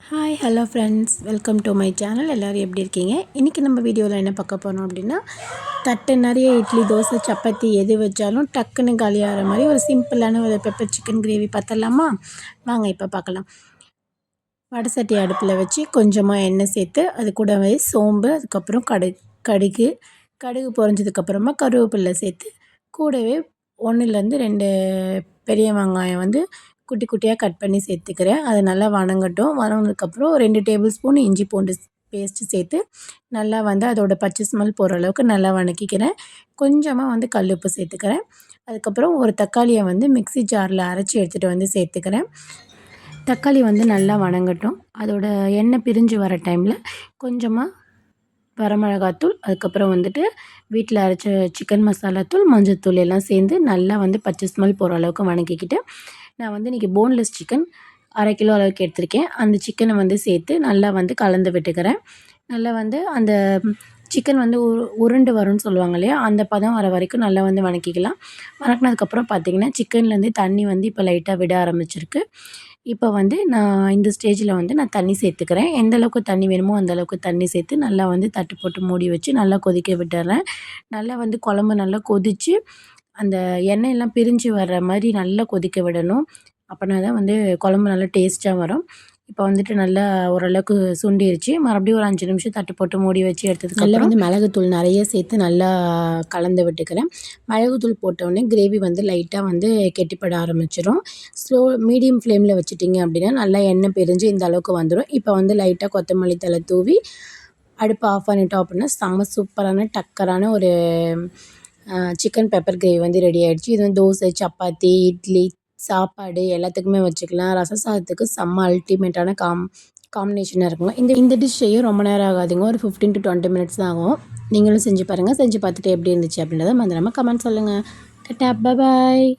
Hi hello friends, welcome to my channel. எல்லோரும் எப்படி இருக்கீங்க? இன்றைக்கி நம்ம வீடியோவில் என்ன பார்க்க போகிறோம் அப்படின்னா, தட்டு நிறைய இட்லி, தோசை, சப்பாத்தி எது வச்சாலும் டக்குன்னு காலியாகிற மாதிரி ஒரு சிம்பிளான ஒரு பெப்பர் சிக்கன் கிரேவி பார்த்துடலாமா? வாங்க இப்போ பார்க்கலாம். வடை சட்டி அடுப்பில் வச்சு கொஞ்சமாக எண்ணெய் சேர்த்து அது கூடவே சோம்பு, அதுக்கப்புறம் கடுகு பொரிஞ்சதுக்கப்புறமா கருவேப்பிலை சேர்த்து கூடவே 1லேருந்து 2 பெரிய வெங்காயம் குட்டி குட்டியாக கட் பண்ணி சேர்த்துக்கிறேன். அது நல்லா வணங்கட்டும். வணங்கினதுக்கப்புறம் 2 டேபிள் ஸ்பூன் இஞ்சி பூண்டு பேஸ்ட்டு சேர்த்து நல்லா அதோட பச்சை ஸ்மெல் போகிற அளவுக்கு நல்லா வணக்கிக்கிறேன். கொஞ்சமாக கல் உப்பு சேர்த்துக்கிறேன். அதுக்கப்புறம் ஒரு தக்காளியை மிக்ஸி ஜாரில் அரைச்சி எடுத்துகிட்டு சேர்த்துக்கிறேன். தக்காளி நல்லா வணங்கட்டும். அதோட எண்ணெய் பிரிஞ்சு வர டைமில் கொஞ்சமாக வரமிளகாத்தூள், அதுக்கப்புறம் வீட்டில் அரைச்ச சிக்கன் மசாலாத்தூள், மஞ்சள்தூள் எல்லாம் சேர்ந்து நல்லா பச்சை ஸ்மெல் போகிற அளவுக்கு வணக்கிக்கிட்டு, நான் இன்றைக்கி போன்லெஸ் சிக்கன் 1/2 கிலோ அளவுக்கு எடுத்திருக்கேன். அந்த சிக்கனை சேர்த்து நல்லா கலந்து விட்டுக்கிறேன். நல்லா அந்த சிக்கன் உருண்டு வரும்னு சொல்லுவாங்க இல்லையா, அந்த பதம் வர வரைக்கும் நல்லா வணக்கிக்கலாம். வணக்கினதுக்கப்புறம் பார்த்திங்கன்னா சிக்கன்லேருந்து தண்ணி இப்போ லைட்டாக விட ஆரம்பிச்சிருக்கு. இப்போ நான் இந்த ஸ்டேஜில் நான் தண்ணி சேர்த்துக்கிறேன். எந்த அளவுக்கு தண்ணி வேணுமோ அந்தளவுக்கு தண்ணி சேர்த்து நல்லா தட்டு போட்டு மூடி வச்சு நல்லா கொதிக்க விட்டுறேன். நல்லா குழம்பு நல்லா கொதித்து அந்த எண்ணெயெல்லாம் பிரிஞ்சு வர்ற மாதிரி நல்லா கொதிக்க விடணும். அப்படின்னா தான் குழம்பு நல்லா டேஸ்ட்டாக வரும். இப்போ நல்லா ஓரளவுக்கு சுண்டிருச்சு. மறுபடியும் ஒரு 5 நிமிஷம் தட்டு போட்டு மூடி வச்சு எடுத்ததுக்கப்புறம் நல்லா மிளகுத்தூள் நிறைய சேர்த்து நல்லா கலந்து விட்டுக்கிறேன். மிளகுத்தூள் போட்டோடனே கிரேவி லைட்டாக கெட்டிப்பட ஆரம்பிச்சிடும். மீடியம் ஃப்ளேமில் வச்சுட்டிங்க அப்படின்னா நல்லா எண்ணெய் பிரிஞ்சு இந்த அளவுக்கு வந்துடும். இப்போ லைட்டாக கொத்தமல்லி தழை தூவி அடுப்பை ஆஃப் பண்ணிட்டோம் அப்படின்னா செம்ம சூப்பரான டக்கரான ஒரு சிக்கன் பெப்பர் கிரேவி ரெடி ஆகிடுச்சு. இது தோசை, சப்பாத்தி, இட்லி, சாப்பாடு எல்லாத்துக்குமே வச்சுக்கலாம். ரசம் சாதத்துக்கு செம்ம அல்டிமேட்டான காம்பினேஷனாக இருக்குங்க. இந்த டிஷ் செய்ய ரொம்ப நேரம் ஆகாதுங்க. ஒரு 15 to 20 மினிட்ஸ் தான் ஆகும். நீங்களும் செஞ்சு பாருங்கள். செஞ்சு பார்த்துட்டு எப்படி இருந்துச்சு அப்படின்றத மறந்துடாமல் கமெண்ட் சொல்லுங்கள். டாடா, பாய்.